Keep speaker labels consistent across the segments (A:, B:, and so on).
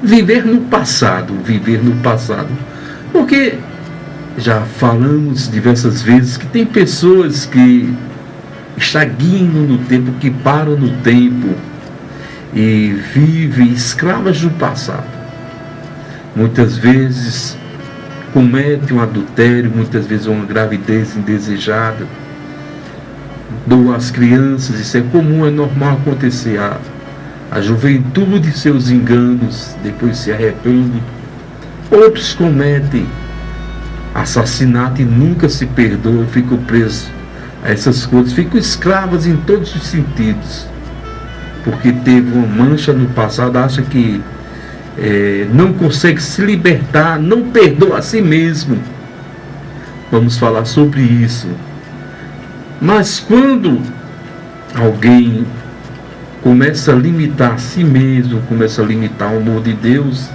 A: viver no passado, porque já falamos diversas vezes que tem pessoas que estagnam no tempo, que param no tempo e vivem escravas do passado. Muitas vezes cometem um adultério, muitas vezes uma gravidez indesejada, doam as crianças, isso é comum, é normal acontecer. A juventude, seus enganos, depois se arrepende. Outros cometem assassinato e nunca se perdoam, ficam presos a essas coisas, ficam escravas em todos os sentidos, porque teve uma mancha no passado, acha que não consegue se libertar, não perdoa a si mesmo. Vamos falar sobre isso. Mas quando alguém começa a limitar a si mesmo, começa a limitar o amor de Deus,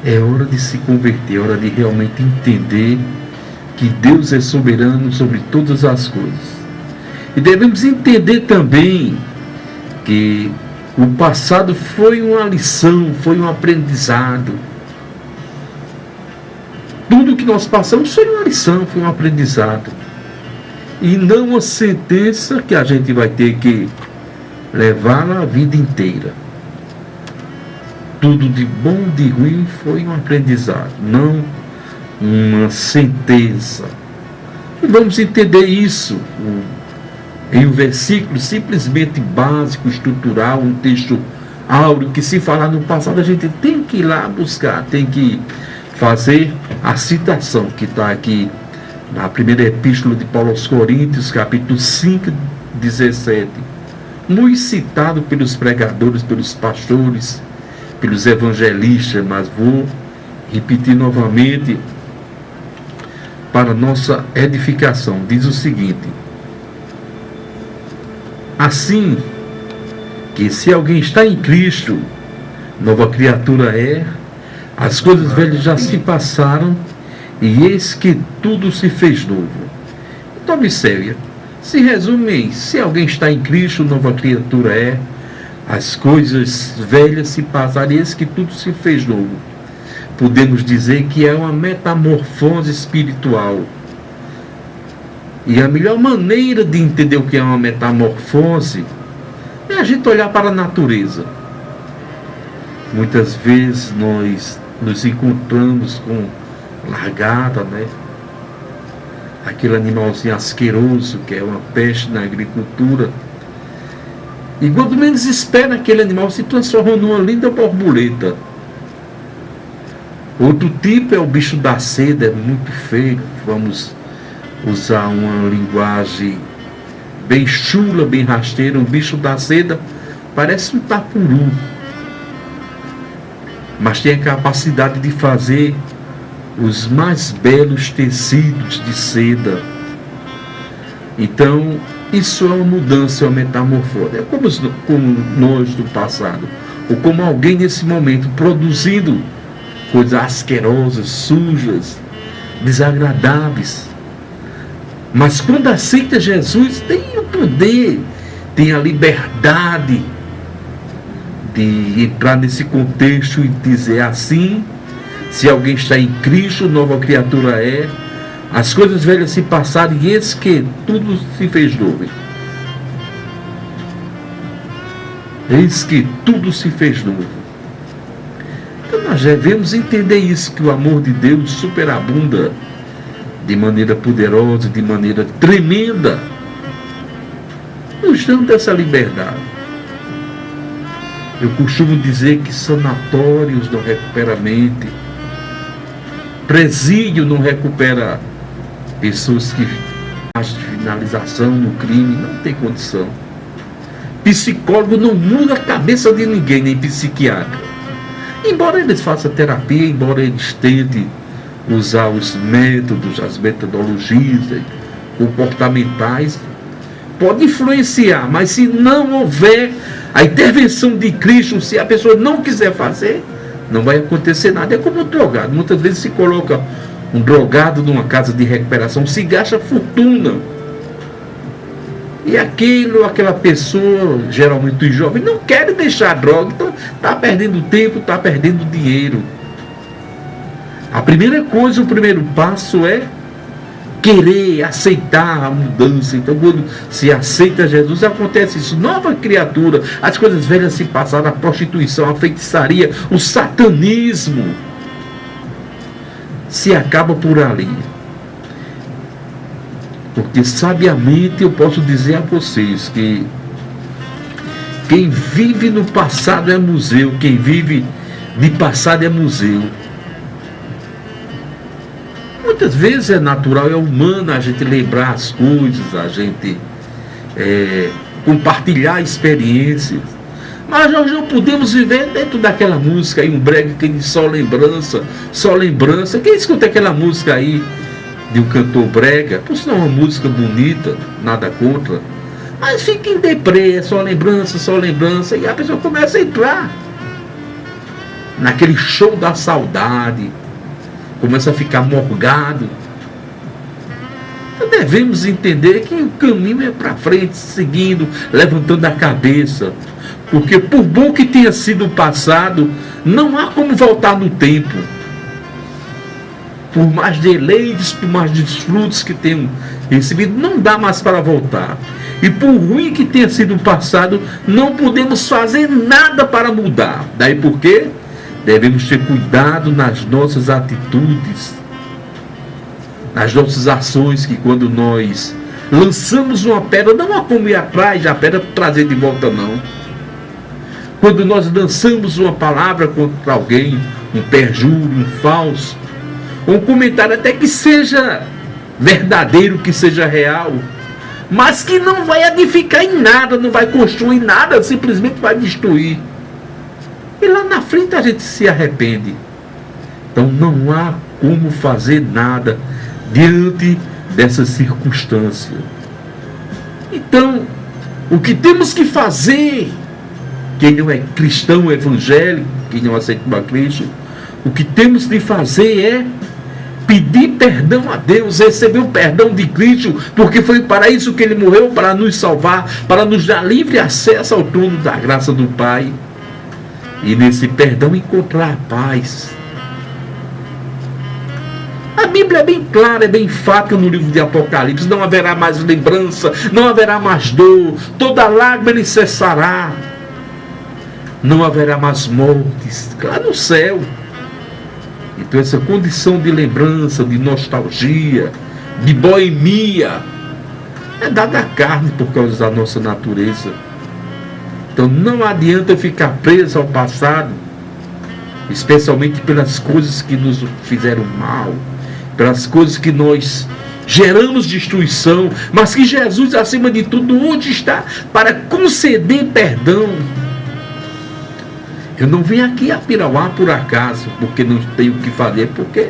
A: é hora de se converter, é hora de realmente entender que Deus é soberano sobre todas as coisas. E devemos entender também que o passado foi uma lição, foi um aprendizado. Tudo que nós passamos foi uma lição, foi um aprendizado. E não uma sentença que a gente vai ter que levar a vida inteira. Tudo de bom, de ruim foi um aprendizado, não uma sentença. E vamos entender isso em um versículo simplesmente básico, estrutural, um texto áureo, que se falar no passado a gente tem que ir lá buscar, tem que fazer a citação que está aqui na primeira epístola de Paulo aos Coríntios, capítulo 5, 17, muito citado pelos pregadores, pelos pastores, pelos evangelistas, mas vou repetir novamente para nossa edificação. Diz o seguinte: assim que se alguém está em Cristo, nova criatura é, as coisas velhas já se passaram, e eis que tudo se fez novo. Então observe, se resume em: se alguém está em Cristo, nova criatura é, as coisas velhas se passaram, e eis que tudo se fez novo. Podemos dizer que é uma metamorfose espiritual. E a melhor maneira de entender o que é uma metamorfose é a gente olhar para a natureza. Muitas vezes nós nos encontramos com largada, né? Aquele animalzinho asqueroso que é uma peste na agricultura. E quando menos espera, aquele animal se transforma numa linda borboleta. Outro tipo é o bicho da seda, é muito feio. Vamos usar uma linguagem bem chula, bem rasteira. O bicho da seda parece um tapuru, mas tem a capacidade de fazer os mais belos tecidos de seda. Então, isso é uma mudança, é uma metamorfose. É como nós do passado, ou como alguém nesse momento produzindo coisas asquerosas, sujas, desagradáveis. Mas quando aceita Jesus, tem o poder, tem a liberdade de entrar nesse contexto e dizer assim: se alguém está em Cristo, nova criatura é, as coisas velhas se passaram, e eis que tudo se fez novo. Eis que tudo se fez novo. Então nós devemos entender isso, que o amor de Deus superabunda de maneira poderosa, de maneira tremenda, nos dando essa liberdade. Eu costumo dizer que sanatórios não recuperam a mente, presídio não recupera pessoas que fazem finalização no crime, não tem condição. Psicólogo não muda a cabeça de ninguém, nem psiquiatra. Embora eles façam terapia, embora eles tentem usar os métodos, as metodologias comportamentais, pode influenciar, mas se não houver a intervenção de Cristo, se a pessoa não quiser fazer, não vai acontecer nada. É como um drogado. Muitas vezes se coloca um drogado numa casa de recuperação, se gasta fortuna. E aquela pessoa, geralmente os jovens, não querem deixar a droga, então está perdendo tempo, está perdendo dinheiro. A primeira coisa, o primeiro passo é querer, aceitar a mudança. Então, quando se aceita Jesus, acontece isso. Nova criatura, as coisas velhas se passaram, a prostituição, a feitiçaria, o satanismo se acaba por ali. Porque sabiamente eu posso dizer a vocês que quem vive no passado é museu, quem vive de passado é museu. Muitas vezes é natural, é humano a gente lembrar as coisas, a gente compartilhar experiências. Mas nós não podemos viver dentro daquela música aí, um brega que diz só lembrança, só lembrança. Quem escuta aquela música aí de um cantor brega, por sinal é uma música bonita, nada contra, mas fica em deprê, é só lembrança, e a pessoa começa a entrar naquele show da saudade, começa a ficar morgado. Então devemos entender que o caminho é para frente, seguindo, levantando a cabeça, porque por bom que tenha sido o passado, não há como voltar no tempo. Por mais deleites, por mais desfrutos que tenham recebido, não dá mais para voltar. E por ruim que tenha sido o passado, não podemos fazer nada para mudar. Daí por quê? Devemos ter cuidado nas nossas atitudes, nas nossas ações, que quando nós lançamos uma pedra, não há como ir atrás da pedra para trazer de volta, não. Quando nós lançamos uma palavra contra alguém, um perjúrio, um falso, um comentário até que seja verdadeiro, que seja real, mas que não vai edificar em nada, não vai construir nada, simplesmente vai destruir. E lá na frente a gente se arrepende. Então não há como fazer nada diante dessa circunstância. Então, o que temos que fazer, quem não é cristão evangélico, quem não aceita a Cristo, o que temos de fazer é pedir perdão a Deus, receber o perdão de Cristo, porque foi para isso que Ele morreu, para nos salvar, para nos dar livre acesso ao trono da graça do Pai. E nesse perdão encontrar a paz. A Bíblia é bem clara, é bem enfática no livro de Apocalipse. Não haverá mais lembrança, não haverá mais dor, toda lágrima lhe cessará. Não haverá mais mortes, lá no céu. Então essa condição de lembrança, de nostalgia, de boemia, é dada à carne por causa da nossa natureza. Então não adianta ficar preso ao passado, especialmente pelas coisas que nos fizeram mal, pelas coisas que nós geramos destruição, mas que Jesus, acima de tudo, onde está para conceder perdão. Eu não vim aqui a Pirauá por acaso, porque não tenho o que fazer, porque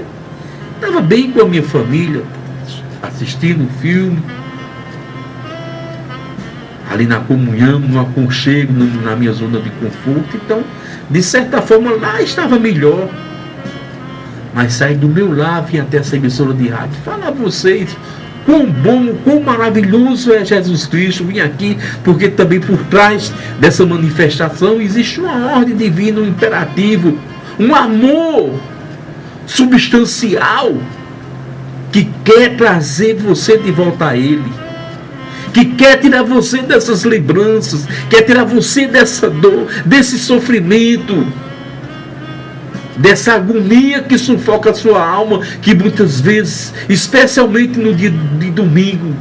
A: estava bem com a minha família, assistindo um filme, ali na comunhão, no aconchego, na minha zona de conforto. Então, de certa forma, lá estava melhor. Mas saí do meu lar, vim até essa emissora de rádio falar a vocês quão bom, quão maravilhoso é Jesus Cristo. Vim aqui porque também por trás dessa manifestação existe uma ordem divina, um imperativo, um amor substancial que quer trazer você de volta a Ele, que quer tirar você dessas lembranças, quer tirar você dessa dor, desse sofrimento, dessa agonia que sufoca a sua alma, que muitas vezes, especialmente no dia de domingo,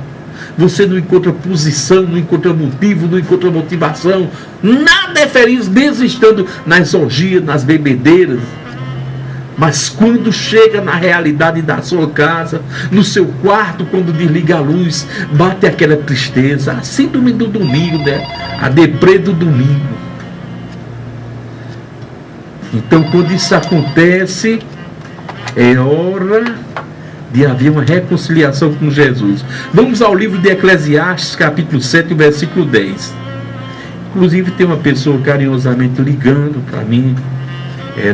A: você não encontra posição, não encontra motivo, não encontra motivação, nada é feliz, mesmo estando nas orgias, nas bebedeiras. Mas quando chega na realidade da sua casa, no seu quarto, quando desliga a luz, bate aquela tristeza, a síndrome do domingo, né? A deprê do domingo. Então, quando isso acontece, é hora de haver uma reconciliação com Jesus. Vamos ao livro de Eclesiastes, capítulo 7, versículo 10. Inclusive, tem uma pessoa carinhosamente ligando para mim.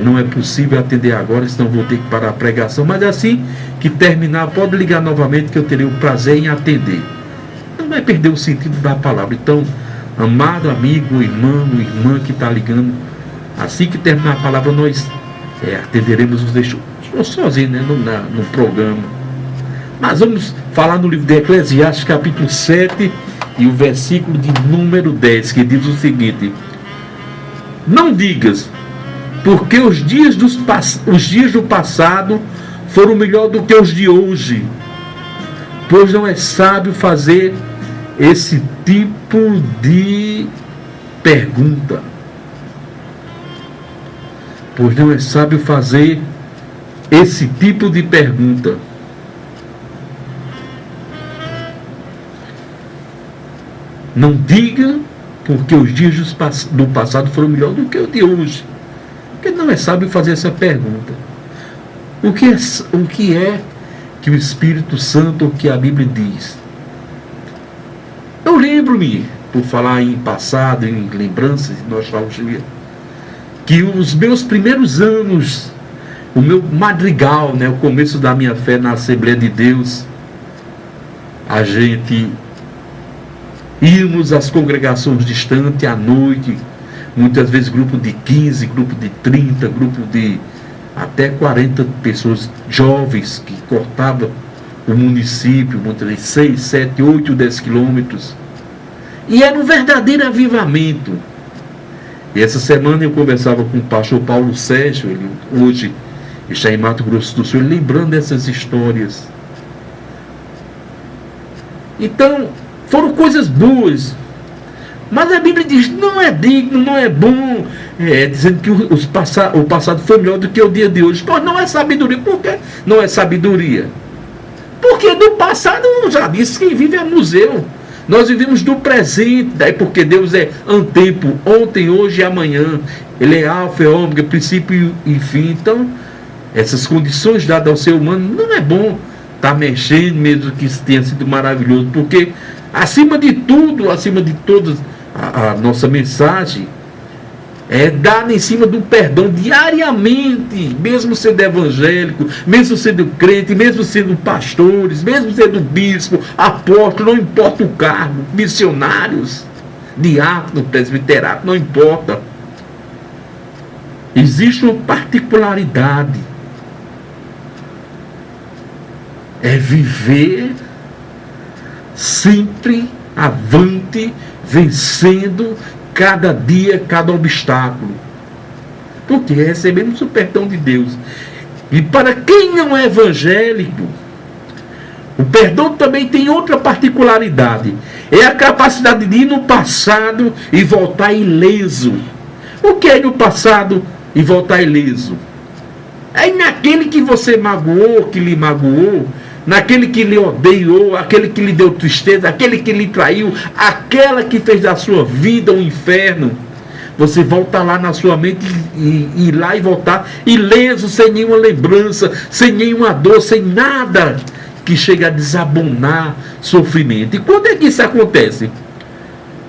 A: Não é possível atender agora, senão vou ter que parar a pregação. Mas assim que terminar, pode ligar novamente, que eu terei o prazer em atender. vai perder o sentido da palavra. Então, amado amigo, irmã que está ligando, assim que terminar a palavra, nós atenderemos os deixos sozinhos, né, no programa. Mas vamos falar no livro de Eclesiastes, capítulo 7, e o versículo de número 10, que diz o seguinte: não digas, porque os dias do passado foram melhor do que os de hoje, pois não é sábio fazer esse tipo de pergunta. Pois não é sábio fazer esse tipo de pergunta. Não diga, porque os dias do passado foram melhor do que os de hoje. Porque não é sábio fazer essa pergunta. O que é que o Espírito Santo, o que a Bíblia diz? Eu lembro-me, por falar em passado, em lembranças, nostalgia, que os meus primeiros anos, o meu madrigal, né, o começo da minha fé na Assembleia de Deus, a gente íamos às congregações distantes à noite, muitas vezes grupo de 15, grupo de 30, grupo de até 40 pessoas jovens que cortavam o município, muitas vezes 6, 7, 8, 10 quilômetros. E era um verdadeiro avivamento. E essa semana eu conversava com o pastor Paulo Sérgio, ele hoje está em Mato Grosso do Sul, lembrando dessas histórias. Então, foram coisas boas. Mas a Bíblia diz, não é digno, não é bom, dizendo que o passado foi melhor do que o dia de hoje. Pois não é sabedoria. Por que não é sabedoria? Porque do passado, eu já disse, quem vive é museu. Nós vivemos do presente, daí porque Deus é antempo, ontem, hoje e amanhã. Ele é alfa, é ômega, princípio e fim. Então, essas condições dadas ao ser humano, não é bom estar mexendo, mesmo que isso tenha sido maravilhoso, porque acima de tudo, acima de todas, a nossa mensagem é dada em cima do perdão diariamente, mesmo sendo evangélico, mesmo sendo crente, mesmo sendo pastores, mesmo sendo bispo, apóstolo, não importa o cargo, missionários, diácono, presbiterato, não importa. Existe uma particularidade, é viver sempre avante, vencendo cada dia, cada obstáculo. Porque recebemos o perdão de Deus. E para quem não é evangélico, o perdão também tem outra particularidade. É a capacidade de ir no passado e voltar ileso. O que é ir no passado e voltar ileso? É naquele que você magoou, que lhe magoou, naquele que lhe odiou, aquele que lhe deu tristeza, aquele que lhe traiu, aquela que fez da sua vida um inferno. Você volta lá na sua mente e ir lá e voltar ileso, sem nenhuma lembrança, sem nenhuma dor, sem nada que chegue a desabonar sofrimento. E quando é que isso acontece?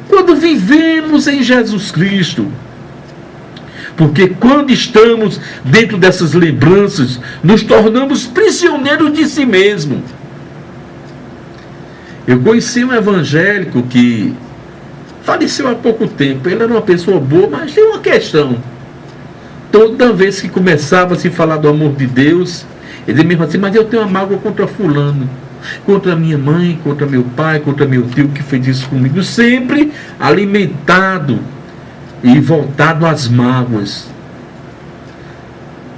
A: Quando vivemos em Jesus Cristo. Porque quando estamos dentro dessas lembranças, nos tornamos prisioneiros de si mesmo. Eu conheci um evangélico que faleceu há pouco tempo. Ele era uma pessoa boa, mas tem uma questão. Toda vez que começava a se falar do amor de Deus, ele mesmo assim, mas eu tenho uma mágoa contra fulano, contra minha mãe, contra meu pai, contra meu tio que fez isso comigo. Sempre alimentado e voltado às mágoas.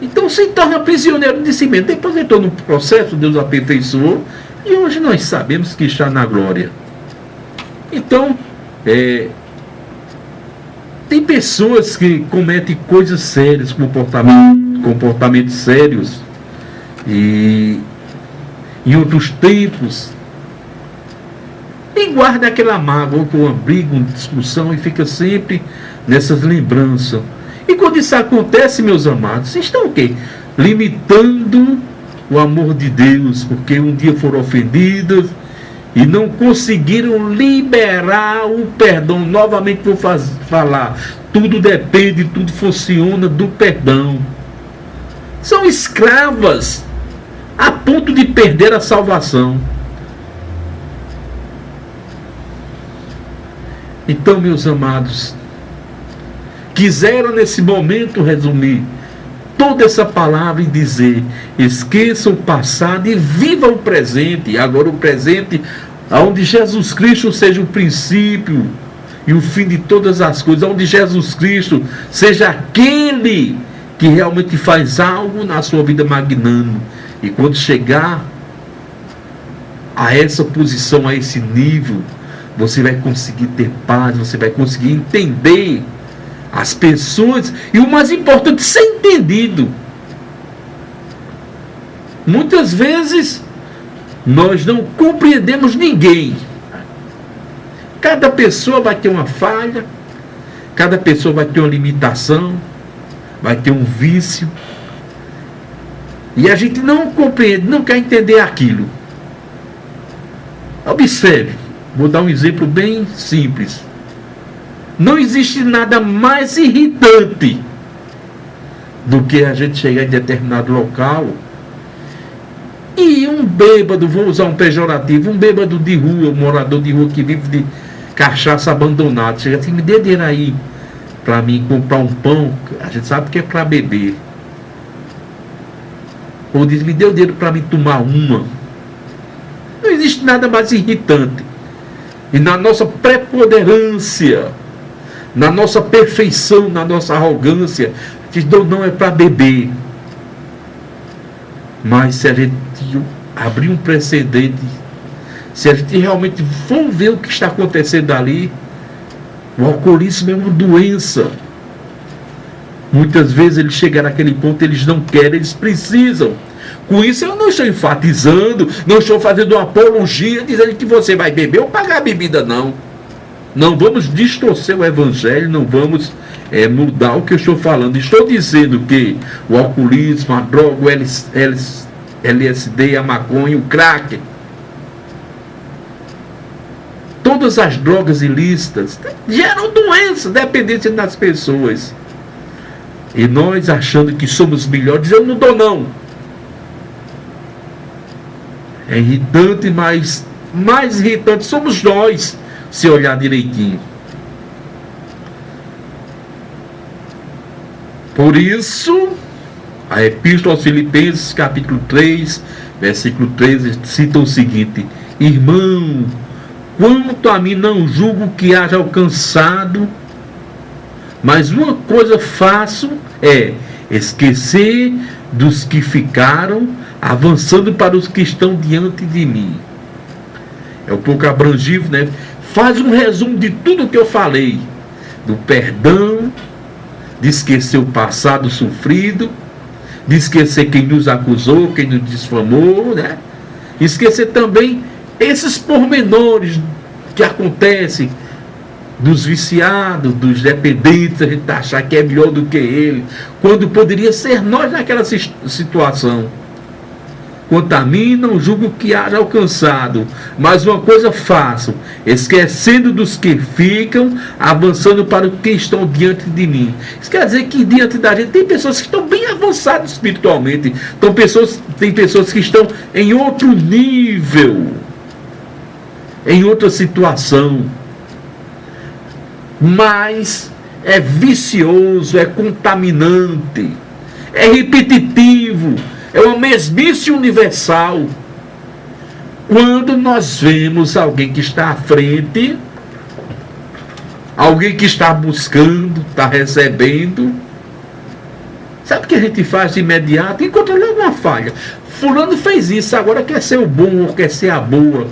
A: Então se torna prisioneiro de si mesmo. Depois entrou no processo, Deus aperfeiçoou, e hoje nós sabemos que está na glória. Então, tem pessoas que cometem coisas sérias, comportamentos sérios, e em outros tempos, e guarda aquela mágoa, ou uma briga, uma discussão, e fica sempre nessas lembranças. E quando isso acontece, meus amados, vocês estão o quê? Limitando o amor de Deus, porque um dia foram ofendidos e não conseguiram liberar o perdão. Novamente vou falar, tudo depende, tudo funciona do perdão. São escravas a ponto de perder a salvação. Então, meus amados, quiseram nesse momento resumir toda essa palavra e dizer: esqueça o passado e viva o presente. Agora o presente, onde Jesus Cristo seja o princípio e o fim de todas as coisas, onde Jesus Cristo seja aquele que realmente faz algo na sua vida magnânimo. E quando chegar a essa posição, a esse nível, você vai conseguir ter paz, você vai conseguir entender as pessoas, e o mais importante, ser entendido. Muitas vezes nós não compreendemos ninguém. Cada pessoa vai ter uma falha, cada pessoa vai ter uma limitação, vai ter um vício, e a gente não compreende, não quer entender aquilo. Observe, vou dar um exemplo bem simples. Não existe nada mais irritante do que a gente chegar em determinado local e um bêbado, vou usar um pejorativo, um bêbado de rua, um morador de rua que vive de cachaça abandonado, chega assim: me dê dinheiro aí para mim comprar um pão, a gente sabe que é para beber. Ou diz: me dê o dinheiro para mim tomar uma. Não existe nada mais irritante. E na nossa preponderância, na nossa perfeição, na nossa arrogância, diz: não é para beber. Mas se a gente abrir um precedente, se a gente realmente for ver o que está acontecendo ali, o alcoolismo é uma doença. Muitas vezes eles chegam naquele ponto, eles não querem, eles precisam. Com isso eu não estou enfatizando, não estou fazendo uma apologia dizendo que você vai beber ou pagar a bebida, não. Não vamos distorcer o evangelho, não vamos mudar o que eu estou falando. Estou dizendo que o alcoolismo, a droga, o LSD, a maconha, o crack, todas as drogas ilícitas geram doenças, dependência das pessoas. E nós achando que somos melhores, eu não dou não. É irritante, mas mais irritante somos nós, se olhar direitinho. Por isso, a Epístola aos Filipenses, capítulo 3, versículo 13, cita o seguinte: irmão, quanto a mim não julgo que haja alcançado, mas uma coisa faço, esquecer dos que ficaram, avançando para os que estão diante de mim. É um pouco abrangivo, né? Faz um resumo de tudo que eu falei: do perdão, de esquecer o passado sofrido, de esquecer quem nos acusou, quem nos difamou, né? Esquecer também esses pormenores que acontecem dos viciados, dos dependentes, a gente achar que é melhor do que ele, quando poderia ser nós naquela situação. Quanto a mim, não julgo que haja alcançado, mas uma coisa faço, esquecendo dos que ficam, avançando para os que estão diante de mim. Isso quer dizer que diante da gente tem pessoas que estão bem avançadas espiritualmente, tem pessoas que estão em outro nível, em outra situação, mas é vicioso, é contaminante, é repetitivo, é uma mesmice universal. Quando nós vemos alguém que está à frente, alguém que está buscando, está recebendo, sabe o que a gente faz de imediato? Encontra logo uma falha. Fulano fez isso, agora quer ser o bom ou quer ser a boa.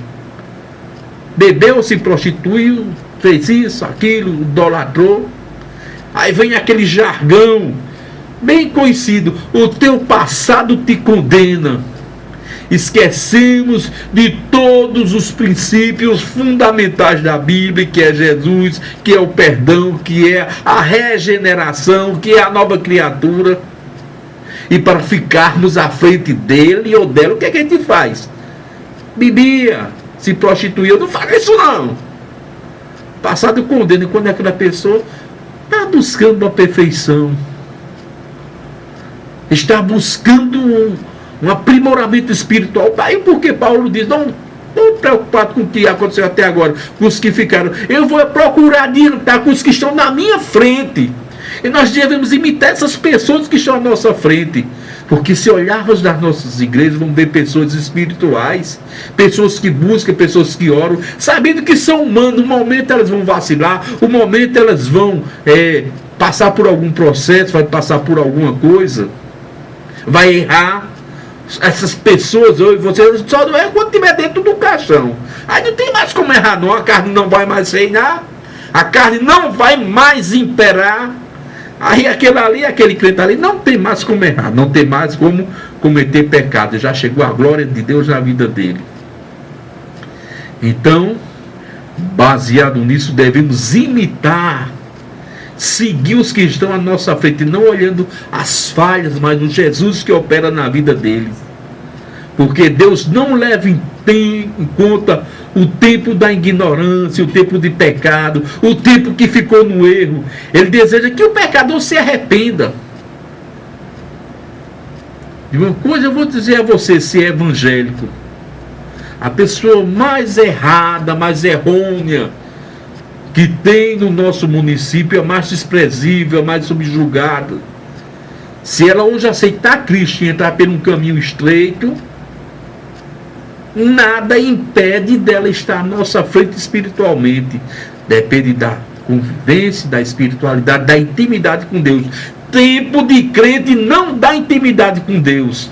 A: Bebeu, se prostituiu, fez isso, aquilo, idolatrou. Aí vem aquele jargão bem conhecido: o teu passado te condena. Esquecemos de todos os princípios fundamentais da Bíblia, que é Jesus, que é o perdão, que é a regeneração, que é a nova criatura. E para ficarmos à frente dele ou dela, o que é que a gente faz? Bebia, se prostituía. Não faz isso não. Passado condena. E quando aquela pessoa está buscando a perfeição, está buscando um aprimoramento espiritual. Daí porque Paulo diz: não Estou preocupado com o que aconteceu até agora, com os que ficaram. Eu vou procurar adiantar com os que estão na minha frente. E nós devemos imitar essas pessoas que estão à nossa frente. Porque se olharmos nas nossas igrejas, vamos ver pessoas espirituais, pessoas que buscam, pessoas que oram, sabendo que são humanos. No momento elas vão vacilar, no momento elas vão passar por algum processo, vai passar por alguma coisa, vai errar. Essas pessoas hoje, você só não erra quando estiver dentro do caixão. Aí não tem mais como errar não, a carne não vai mais reinar, a carne não vai mais imperar. Aí aquele crente ali não tem mais como errar, não tem mais como cometer pecado. Já chegou a glória de Deus na vida dele. Então, baseado nisso, devemos imitar, seguir os que estão à nossa frente, não olhando as falhas, mas o Jesus que opera na vida deles. Porque Deus não leva em conta o tempo da ignorância, o tempo de pecado, o tempo que ficou no erro. Ele deseja que o pecador se arrependa. E uma coisa eu vou dizer a você, se é evangélico, a pessoa mais errada, mais errônea que tem no nosso município, a mais desprezível, a mais subjugada, se ela hoje aceitar Cristo e entrar por um caminho estreito, nada impede dela estar à nossa frente espiritualmente. Depende da convivência, da espiritualidade, da intimidade com Deus. Tempo de crente não dá intimidade com Deus.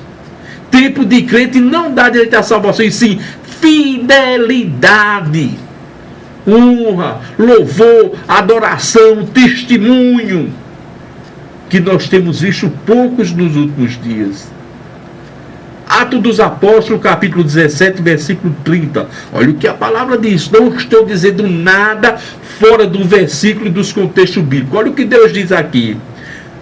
A: Tempo de crente não dá direito à salvação, e sim fidelidade, honra, louvor, adoração, testemunho, que nós temos visto poucos nos últimos dias. Atos dos Apóstolos, capítulo 17, versículo 30. Olha o que a palavra diz. Não estou dizendo nada fora do versículo e dos contextos bíblicos. Olha o que Deus diz aqui.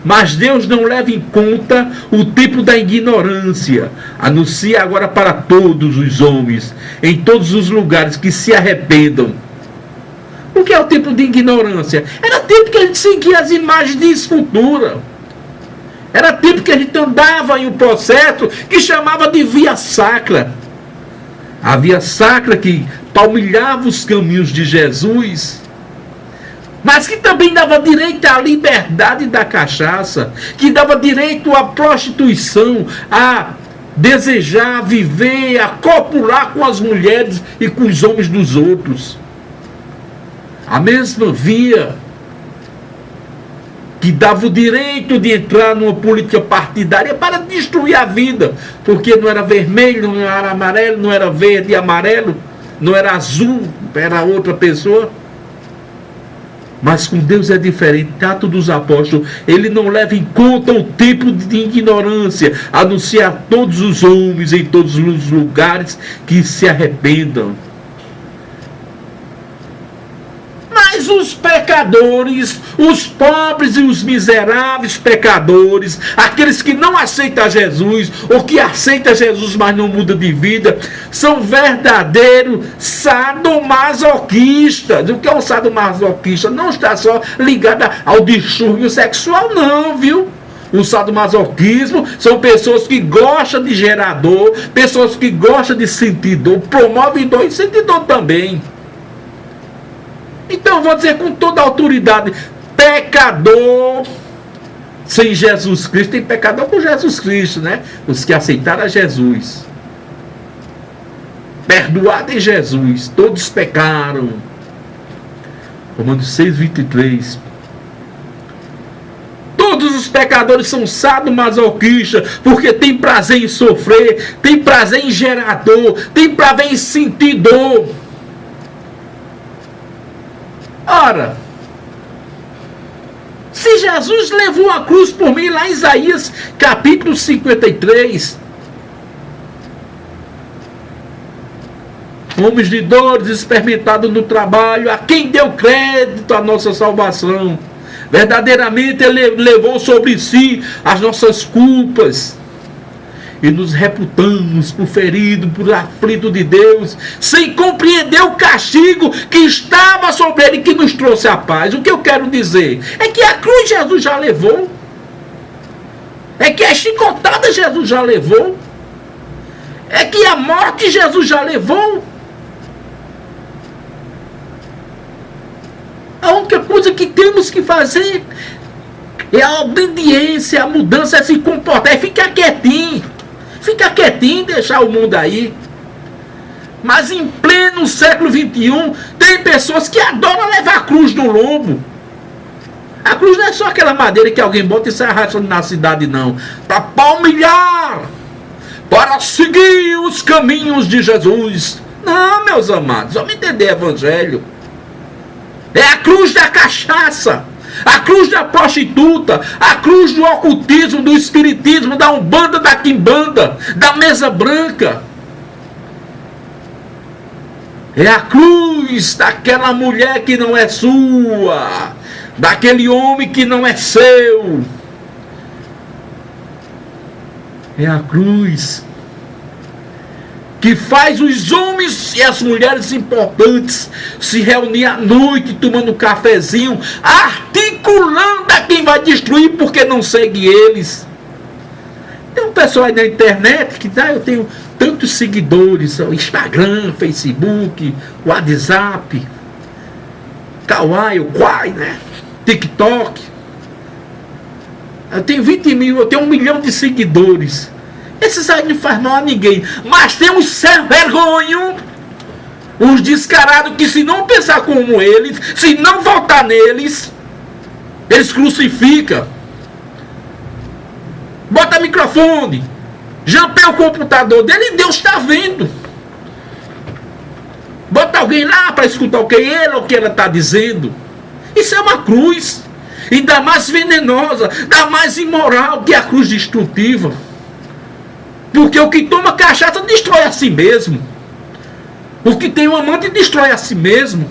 A: Mas Deus não leva em conta o tempo da ignorância. Anuncia agora para todos os homens, em todos os lugares, que se arrependam. O que é o tempo de ignorância? Era tempo que a gente seguia as imagens de escultura. Era tempo que a gente andava em um processo que chamava de via sacra. A via sacra que palmilhava os caminhos de Jesus, mas que também dava direito à liberdade da cachaça, que dava direito à prostituição, a desejar, viver, a copular com as mulheres e com os homens dos outros. A mesma via que dava o direito de entrar numa política partidária para destruir a vida, porque não era vermelho, não era amarelo, não era verde e amarelo, não era azul, era outra pessoa. Mas com Deus é diferente. Atos dos Apóstolos, ele não leva em conta o tempo de ignorância, anuncia a todos os homens em todos os lugares que se arrependam. Mas os pecadores, os pobres e os miseráveis pecadores, aqueles que não aceitam Jesus, ou que aceitam Jesus, mas não mudam de vida, são verdadeiros sadomasoquistas. O que é um sadomasoquista? Não está só ligado ao distúrbio sexual, não, viu? O sadomasoquismo são pessoas que gostam de gerar dor, pessoas que gostam de sentir dor, promovem dor e sentem dor também. Então eu vou dizer com toda a autoridade, pecador sem Jesus Cristo, tem pecador com Jesus Cristo, né? Os que aceitaram a Jesus, perdoado em Jesus, todos pecaram. Romanos 6:23. Todos os pecadores são sadomasoquistas, porque tem prazer em sofrer, tem prazer em gerar dor, tem prazer em sentir dor. Ora, se Jesus levou a cruz por mim, lá em Isaías capítulo 53, homens de dores, experimentados no trabalho, a quem deu crédito à nossa salvação, verdadeiramente ele levou sobre si as nossas culpas, e nos reputamos por ferido, por aflito de Deus, sem compreender o castigo que estava sobre ele, que nos trouxe a paz. O que eu quero dizer é que a cruz Jesus já levou, é que a chicotada Jesus já levou, é que a morte Jesus já levou. que temos que fazer é a obediência, a mudança, é se comportar, é ficar quietinho. Ficar quietinho e deixar o mundo aí. Mas em pleno século XXI, tem pessoas que adoram levar a cruz no lombo. A cruz não é só aquela madeira que alguém bota e sai arrastando na cidade, não. Para palmilhar, para seguir os caminhos de Jesus. Não, meus amados, vamos entender o evangelho. É a cruz da cachaça, a cruz da prostituta, a cruz do ocultismo, do espiritismo, da umbanda, da quimbanda, da mesa branca. É a cruz daquela mulher que não é sua, daquele homem que não é seu. É a cruz que faz os homens e as mulheres importantes se reunir à noite, tomando um cafezinho, articulando a quem vai destruir porque não segue eles. Tem um pessoal aí na internet que eu tenho tantos seguidores, o Instagram, Facebook, WhatsApp, Kawaii, o Quai, né? TikTok. Eu tenho 20 mil, eu tenho 1 milhão de seguidores. Esses aí não faz mal a ninguém. Mas tem uns sem vergonha, os descarados que se não pensar como eles, se não votar neles, eles crucificam. Bota microfone, jampeia o computador dele e Deus está vendo. Bota alguém lá para escutar o que ele ou o que ela está dizendo. Isso é uma cruz. Ainda mais venenosa, ainda mais imoral que a cruz destrutiva. Porque o que toma cachaça destrói a si mesmo. O que tem um amante destrói a si mesmo.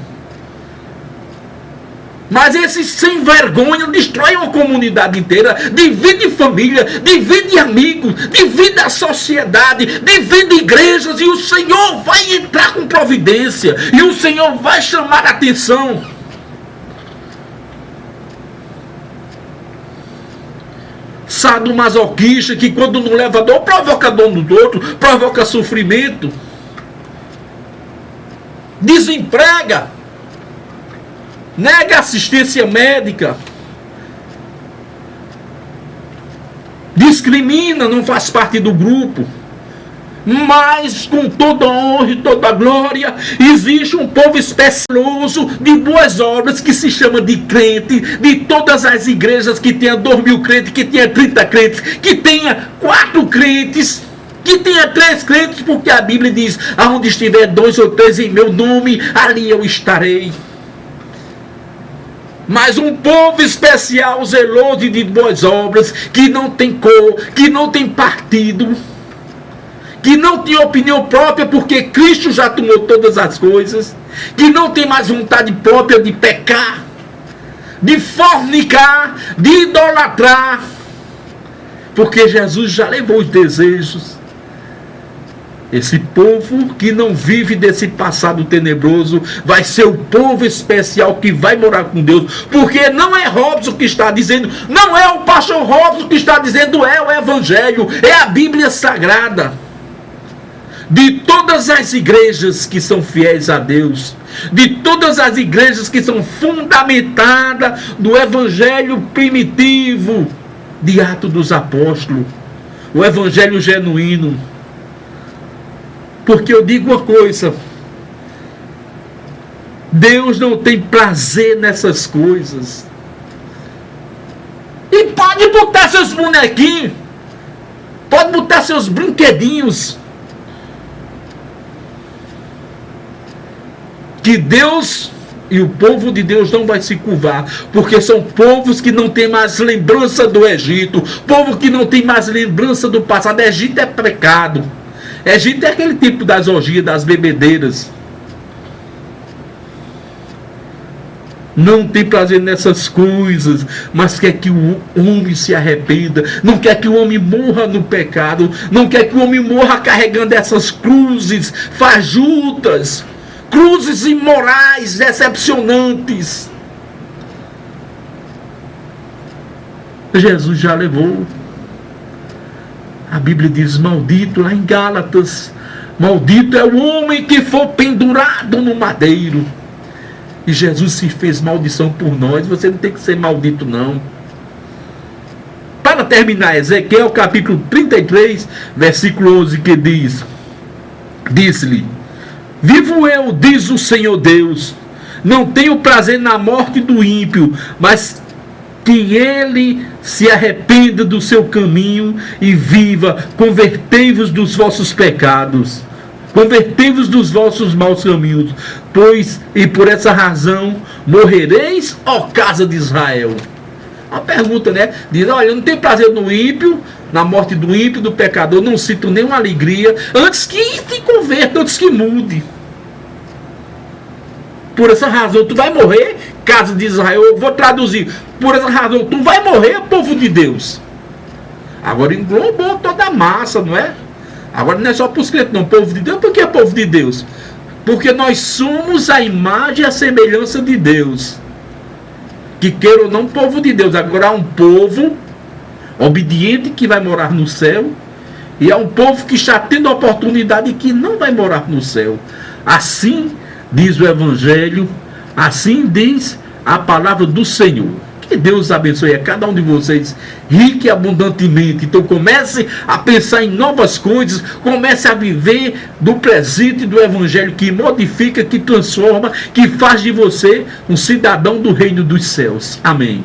A: Mas esses sem vergonha destroem uma comunidade inteira, divide família, divide amigos, divide a sociedade, divide igrejas, e o Senhor vai entrar com providência, e o Senhor vai chamar a atenção. Sadomasoquista que quando não leva dor, provoca dor no outro, provoca sofrimento. Desemprega. Nega assistência médica. Discrimina, não faz parte do grupo. Mas com toda a honra e toda a glória, existe um povo especioso de boas obras que se chama de crente, de todas as igrejas que tenha 2.000 crentes, que tenha 30 crentes, que tenha 4 crentes, que tenha 3 crentes, porque a Bíblia diz: aonde estiver 2 ou 3 em meu nome, ali eu estarei. Mas um povo especial, zeloso e de boas obras, que não tem cor, que não tem partido, que não tem opinião própria porque Cristo já tomou todas as coisas, que não tem mais vontade própria de pecar, de fornicar, de idolatrar, porque Jesus já levou os desejos. Esse povo que não vive desse passado tenebroso vai ser o povo especial que vai morar com Deus, porque não é Robson que está dizendo, não é o pastor Robson que está dizendo, é o Evangelho, é a Bíblia Sagrada. De todas as igrejas que são fiéis a Deus, de todas as igrejas que são fundamentadas no Evangelho primitivo de Atos dos Apóstolos, o Evangelho genuíno. Porque eu digo uma coisa: Deus não tem prazer nessas coisas. E pode botar seus bonequinhos, pode botar seus brinquedinhos, que Deus e o povo de Deus não vai se curvar, porque são povos que não têm mais lembrança do Egito, povo que não tem mais lembrança do passado. Egito é pecado. Egito é aquele tipo das orgias, das bebedeiras. Não tem prazer nessas coisas, mas quer que o homem se arrependa, não quer que o homem morra no pecado, não quer que o homem morra carregando essas cruzes fajutas, cruzes imorais, decepcionantes. Jesus já levou. A Bíblia diz, maldito, lá em Gálatas, maldito é o homem que for pendurado no madeiro. e Jesus se fez maldição por nós. Você não tem que ser maldito, não. Para terminar, Ezequiel capítulo 33, versículo 11, que diz: disse-lhe: vivo eu, diz o Senhor Deus, não tenho prazer na morte do ímpio, mas que ele se arrependa do seu caminho e viva. Convertei-vos dos vossos pecados, convertei-vos dos vossos maus caminhos, pois, e por essa razão, morrereis, ó casa de Israel. Uma pergunta, né? Diz: olha, eu não tenho prazer no ímpio, na morte do ímpio, do pecador, não sinto nenhuma alegria, antes que se converta, antes que mude. Por essa razão, tu vai morrer, casa de Israel. Eu vou traduzir: por essa razão, tu vai morrer, povo de Deus. Agora englobou toda a massa, não é? Agora não é só para os crentes, não. Povo de Deus. Por que povo de Deus? Porque nós somos a imagem e a semelhança de Deus. Que queira ou não, povo de Deus. Agora há um povo obediente que vai morar no céu, e há um povo que está tendo a oportunidade e que não vai morar no céu. Assim diz o Evangelho, assim diz a palavra do Senhor. Que Deus abençoe a cada um de vocês rico e abundantemente. Então comece a pensar em novas coisas, comece a viver do presente do Evangelho, que modifica, que transforma, que faz de você um cidadão do reino dos céus. Amém.